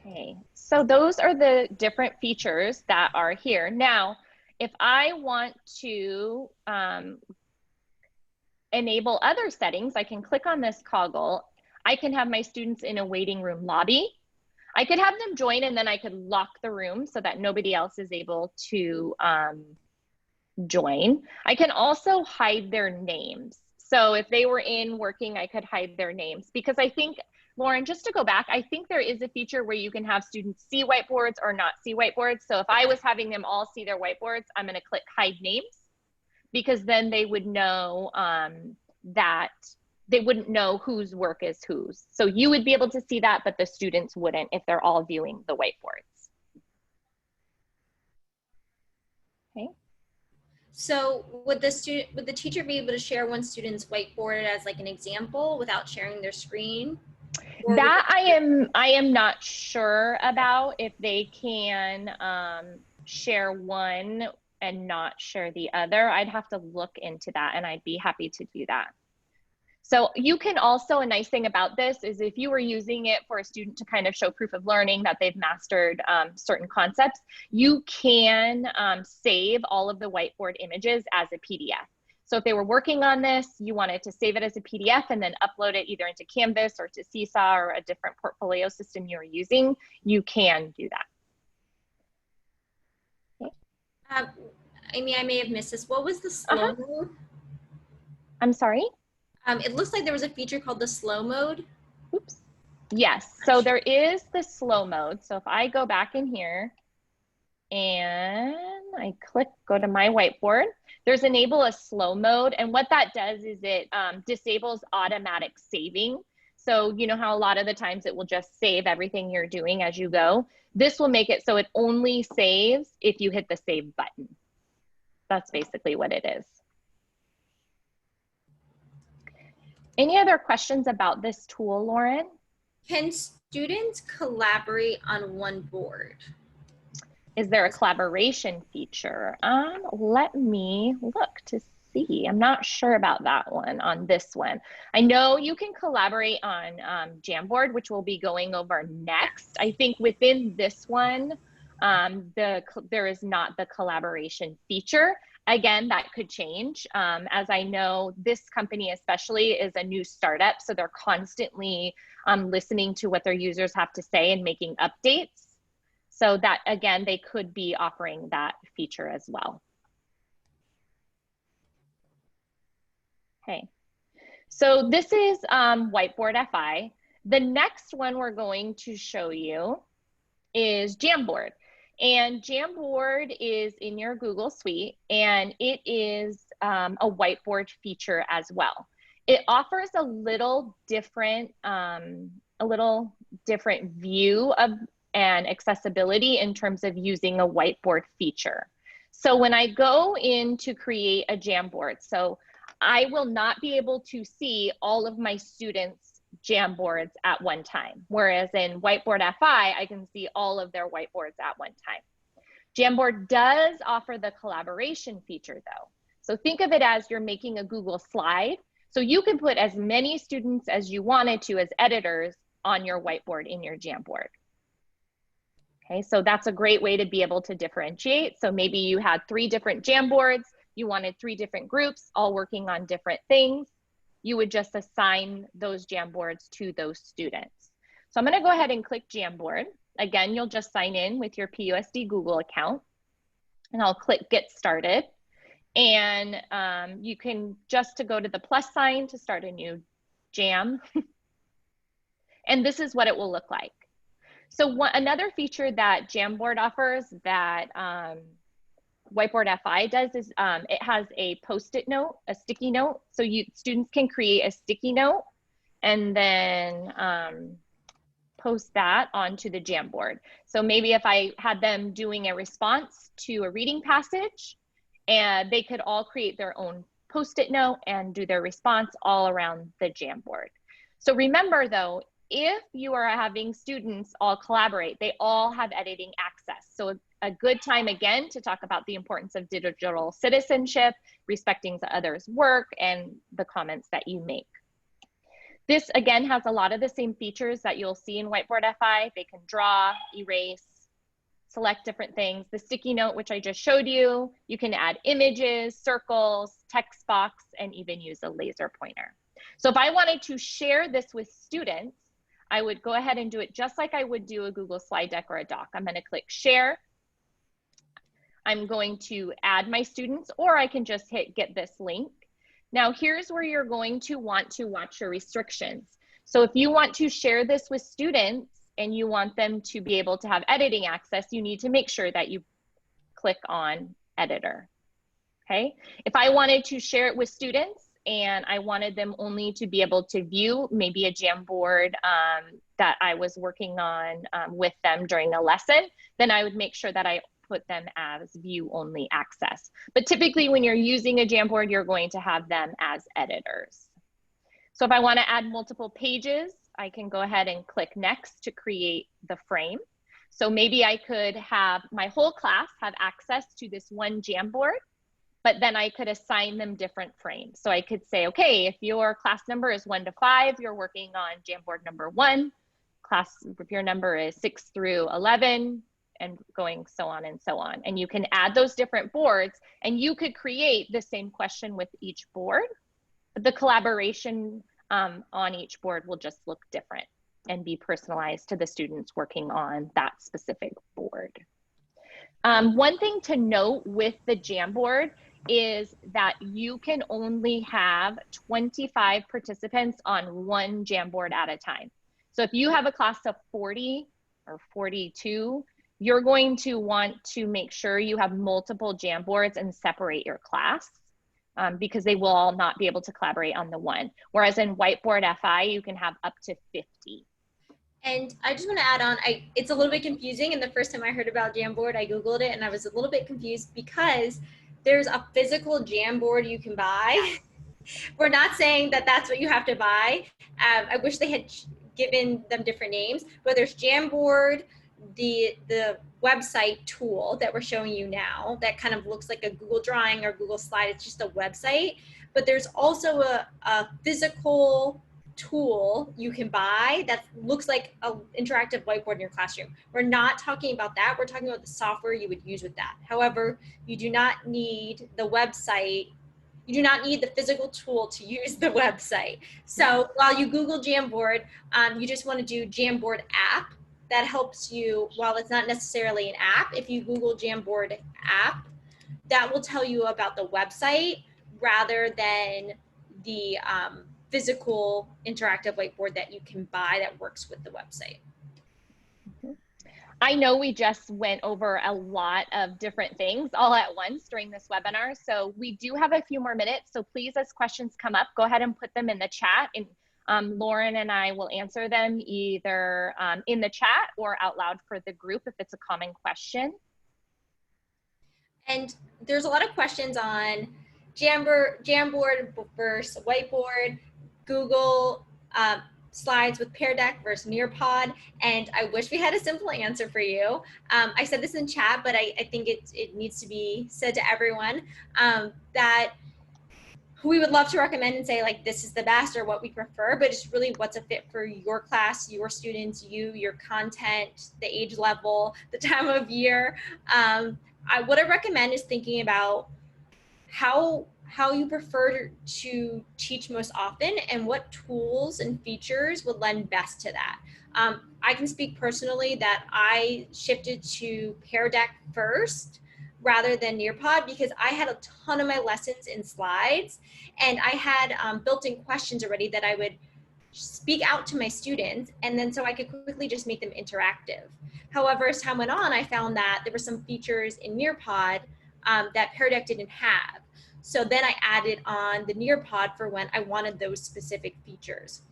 Okay, so those are the different features that are here. Now, if I want to enable other settings, I can click on this toggle. I can have my students in a waiting room lobby. I could have them join and then I could lock the room so that nobody else is able to join. I can also hide their names. So if they were in working, I could hide their names because I think, Lauren, just to go back, I think there is a feature where you can have students see whiteboards or not see whiteboards. So if I was having them all see their whiteboards, I'm going to click hide names. because then they would know that they wouldn't know whose work is whose. So you would be able to see that, but the students wouldn't if they're all viewing the whiteboards. Okay. So would the teacher be able to share one student's whiteboard as like an example without sharing their screen? That I am not sure about, if they can share one and not share the other. I'd have to look into that, and I'd be happy to do that. So you can also, a nice thing about this is if you were using it for a student to kind of show proof of learning that they've mastered certain concepts, you can save all of the whiteboard images as a PDF. So if they were working on this, you wanted to save it as a PDF and then upload it either into Canvas or to Seesaw or a different portfolio system you're using, you can do that. Okay. Amy, I may have missed this. What was the slow mode? I'm sorry? It looks like there was a feature called the slow mode. Oops. Yes, so there is the slow mode. So if I go back in here and I go to my whiteboard, there's enable a slow mode. And what that does is it disables automatic saving. So you know how a lot of the times it will just save everything you're doing as you go. This will make it so it only saves if you hit the save button. That's basically what it is. Any other questions about this tool, Lauren? Can students collaborate on one board? Is there a collaboration feature? Let me look to see. I'm not sure about that one on this one. I know you can collaborate on Jamboard, which we'll be going over next. I think within this one, there is not the collaboration feature. Again, that could change. As I know, this company especially is a new startup, so they're constantly listening to what their users have to say and making updates. So that, again, they could be offering that feature as well. Okay, so this is Whiteboard Fi. The next one we're going to show you is Jamboard. And Jamboard is in your Google Suite, and it is a whiteboard feature as well. It offers a little different view of and accessibility in terms of using a whiteboard feature. So when I go in to create a Jamboard, so I will not be able to see all of my students' Jamboards at one time. Whereas in Whiteboard Fi, I can see all of their whiteboards at one time. Jamboard does offer the collaboration feature though. So think of it as you're making a Google slide. So you can put as many students as you wanted to as editors on your whiteboard in your Jamboard. Okay, so that's a great way to be able to differentiate. So maybe you had 3 different Jamboards, you wanted 3 different groups all working on different things. You would just assign those Jamboards to those students. So I'm going to go ahead and click Jamboard. Again, you'll just sign in with your PUSD Google account, and I'll click Get Started. And you can just to go to the plus sign to start a new Jam. And this is what it will look like. So another feature that Jamboard offers that Whiteboard Fi does is it has a post-it note, a sticky note. So students can create a sticky note and then post that onto the Jamboard. So maybe if I had them doing a response to a reading passage, and they could all create their own post-it note and do their response all around the Jamboard. So remember though, if you are having students all collaborate, they all have editing access. So a good time again to talk about the importance of digital citizenship, respecting the others' work, and the comments that you make. This again has a lot of the same features that you'll see in Whiteboard Fi. They can draw, erase, select different things. The sticky note, which I just showed you, you can add images, circles, text box, and even use a laser pointer. So if I wanted to share this with students, I would go ahead and do it just like I would do a Google slide deck or a doc. I'm going to click share. I'm going to add my students, or I can just hit get this link. Now here's where you're going to want to watch your restrictions. So if you want to share this with students and you want them to be able to have editing access, you need to make sure that you click on editor. okay? If I wanted to share it with students and I wanted them only to be able to view maybe a Jamboard that I was working on with them during a lesson, then I would make sure that I put them as view only access. But typically when you're using a Jamboard, you're going to have them as editors. So if I want to add multiple pages, I can go ahead and click next to create the frame. So maybe I could have my whole class have access to this one Jamboard, but then I could assign them different frames. So I could say, okay, if your class number is 1 to 5, you're working on Jamboard number 1. Class, if your number is 6 through 11, and going so on and so on. And you can add those different boards, and you could create the same question with each board, but the collaboration on each board will just look different and be personalized to the students working on that specific board. One thing to note with the Jamboard is that you can only have 25 participants on one Jamboard at a time. So if you have a class of 40 or 42, you're going to want to make sure you have multiple Jamboards and separate your class because they will all not be able to collaborate on the one. Whereas in Whiteboard Fi, you can have up to 50. And I just want to add on, it's a little bit confusing. And the first time I heard about Jamboard, I Googled it and I was a little bit confused because there's a physical Jamboard you can buy. We're not saying that that's what you have to buy. I wish they had given them different names, but there's Jamboard, the website tool that we're showing you now that kind of looks like a Google Drawing or Google Slide. It's just a website, but there's also a physical tool you can buy that looks like an interactive whiteboard in your classroom. We're not talking about that. We're talking about the software you would use with that. However, you do not need the website. You do not need the physical tool to use the website. So while you Google Jamboard, you just want to do Jamboard app. That helps you, while it's not necessarily an app, if you Google Jamboard app, that will tell you about the website rather than the physical interactive whiteboard that you can buy that works with the website. I know we just went over a lot of different things all at once during this webinar, so we do have a few more minutes, so please, as questions come up, go ahead and put them in the chat, and Lauren and I will answer them either in the chat or out loud for the group if it's a common question. And there's a lot of questions on Jamboard versus Whiteboard, Google Slides with Pear Deck versus Nearpod, and I wish we had a simple answer for you. I said this in chat, but I think it needs to be said to everyone that we would love to recommend and say like this is the best or what we prefer, but it's really what's a fit for your class, your students, your content, the age level, the time of year. What I recommend is thinking about how you prefer to teach most often and what tools and features would lend best to that. I can speak personally that I shifted to Pear Deck first rather than Nearpod because I had a ton of my lessons in slides and I had built-in questions already that I would speak out to my students, and then so I could quickly just make them interactive. However, as time went on, I found that there were some features in Nearpod that Pear Deck didn't have. So then I added on the Nearpod for when I wanted those specific features.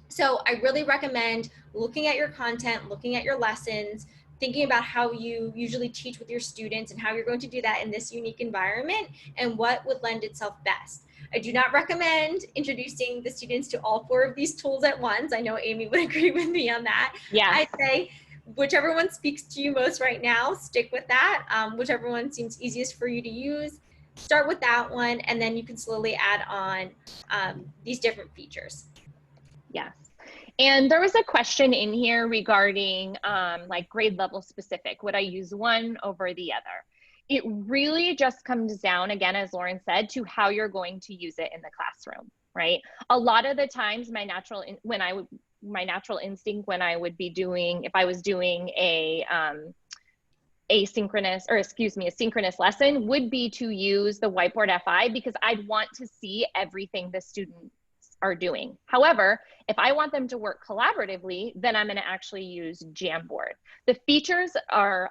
So I really recommend looking at your content, looking at your lessons, thinking about how you usually teach with your students and how you're going to do that in this unique environment and what would lend itself best. I do not recommend introducing the students to all 4 of these tools at once. I know Amy would agree with me on that. Yeah. I'd say whichever one speaks to you most right now, stick with that. Whichever one seems easiest for you to use, start with that one, and then you can slowly add on these different features. Yes. And there was a question in here regarding like grade level specific. Would I use one over the other? It really just comes down, again, as Lauren said, to how you're going to use it in the classroom, right? A lot of the times my natural instinct when I would be doing, if I was doing a synchronous lesson would be to use the Whiteboard Fi because I'd want to see everything the students are doing. However, if I want them to work collaboratively, then I'm going to actually use Jamboard. The features are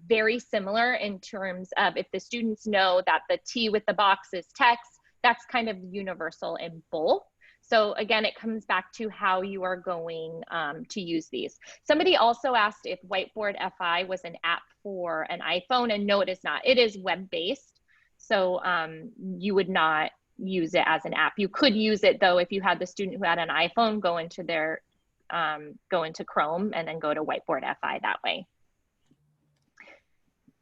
very similar in terms of if the students know that the T with the box is text, that's kind of universal in both. So again, it comes back to how you are going to use these. Somebody also asked if Whiteboard Fi was an app for an iPhone, and no, it is not. It is web-based, so you would not use it as an app. You could use it though if you had the student who had an iPhone, go into Chrome and then go to Whiteboard Fi that way.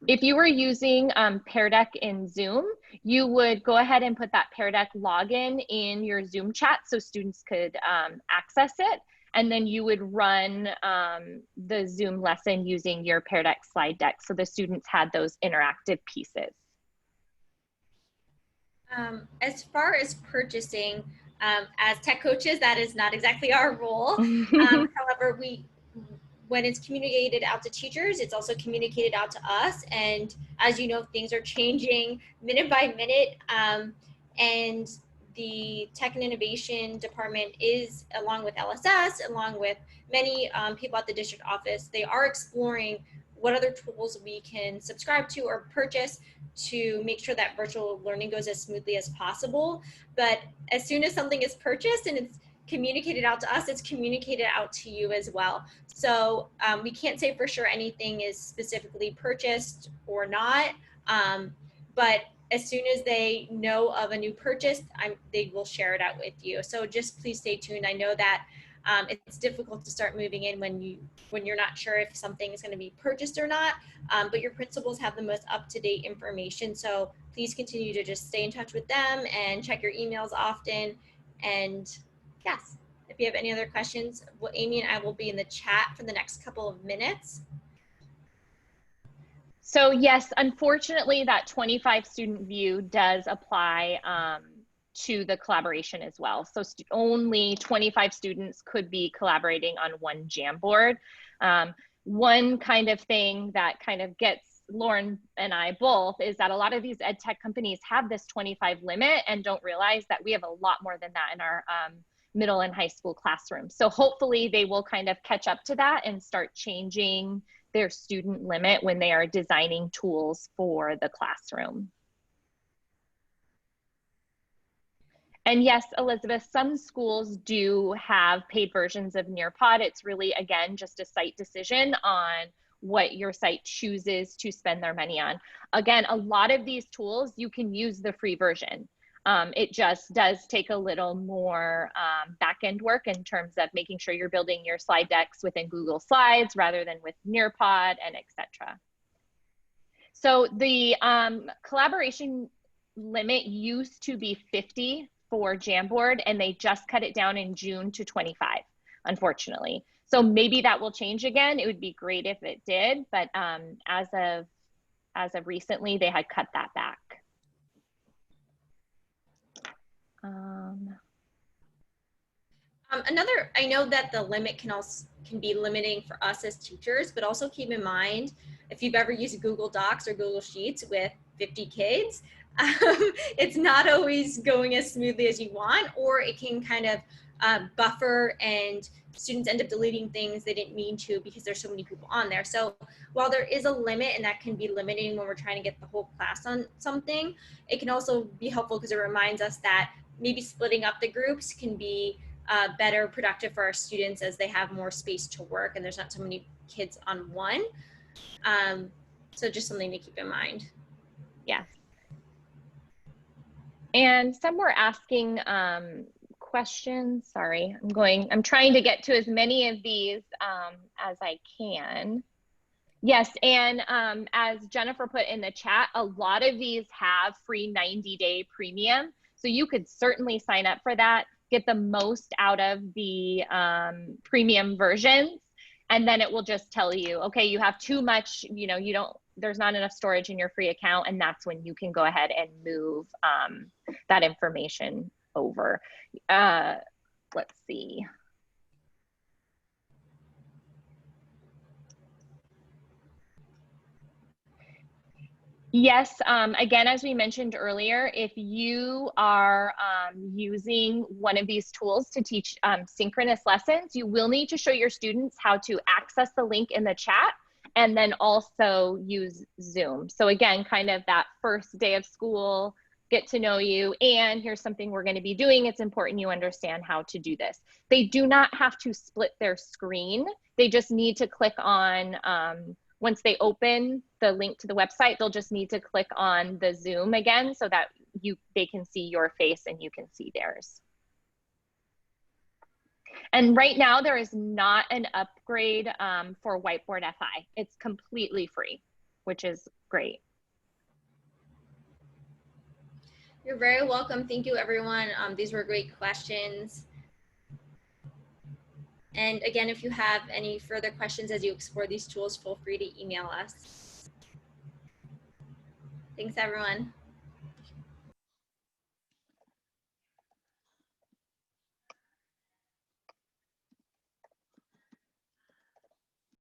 If you were using Pear Deck in Zoom, you would go ahead and put that Pear Deck login in your Zoom chat so students could access it. And then you would run the Zoom lesson using your Pear Deck slide deck so the students had those interactive pieces. As far as purchasing, as tech coaches, that is not exactly our role. However, when it's communicated out to teachers, it's also communicated out to us. And as you know, things are changing minute by minute. And the Tech and Innovation Department is, along with LSS, along with many people at the district office, they are exploring what other tools we can subscribe to or purchase to make sure that virtual learning goes as smoothly as possible. But as soon as something is purchased and it's communicated out to us, it's communicated out to you as well. So we can't say for sure anything is specifically purchased or not, but as soon as they know of a new purchase, they will share it out with you. So just please stay tuned. I know that it's difficult to start moving in when you're not sure if something is going to be purchased or not, but your principals have the most up-to-date information. So please continue to just stay in touch with them and check your emails often. And yes, if you have any other questions, well, Amy and I will be in the chat for the next couple of minutes. So yes, unfortunately, that 25 student view does apply to the collaboration as well. So only 25 students could be collaborating on one Jamboard. One kind of thing that kind of gets Lauren and I both is that a lot of these ed tech companies have this 25 limit and don't realize that we have a lot more than that in our middle and high school classrooms. So hopefully they will kind of catch up to that and start changing their student limit when they are designing tools for the classroom. And yes, Elizabeth, some schools do have paid versions of Nearpod. It's really, again, just a site decision on what your site chooses to spend their money on. Again, a lot of these tools, you can use the free version. It just does take a little more back-end work in terms of making sure you're building your slide decks within Google Slides rather than with Nearpod and etc. So the collaboration limit used to be 50 for Jamboard, and they just cut it down in June to 25, unfortunately. So maybe that will change again. It would be great if it did, but as of recently, they had cut that back. I know that the limit can be limiting for us as teachers, but also keep in mind, if you've ever used Google Docs or Google Sheets with 50 kids, it's not always going as smoothly as you want, or it can kind of buffer and students end up deleting things they didn't mean to because there's so many people on there. So while there is a limit and that can be limiting when we're trying to get the whole class on something, it can also be helpful because it reminds us that maybe splitting up the groups can be better productive for our students as they have more space to work and there's not so many kids on one. So just something to keep in mind. Yes. And some were asking questions. Sorry, I'm trying to get to as many of these as I can. Yes, and as Jennifer put in the chat, a lot of these have free 90-day premium. So you could certainly sign up for that, get the most out of the premium versions, and then it will just tell you, okay, you have too much, there's not enough storage in your free account, and that's when you can go ahead and move that information over. Let's see. Yes, again, as we mentioned earlier, if you are using one of these tools to teach synchronous lessons, you will need to show your students how to access the link in the chat and then also use Zoom. So again, kind of that first day of school, get to know you, and here's something we're going to be doing. It's important you understand how to do this. They do not have to split their screen. They just need to click on, once they open the link to the website, they'll just need to click on the Zoom again so that they can see your face and you can see theirs. And right now there is not an upgrade for Whiteboard Fi. It's completely free, which is great. You're very welcome. Thank you, everyone. These were great questions. And again, if you have any further questions as you explore these tools, feel free to email us. Thanks, everyone.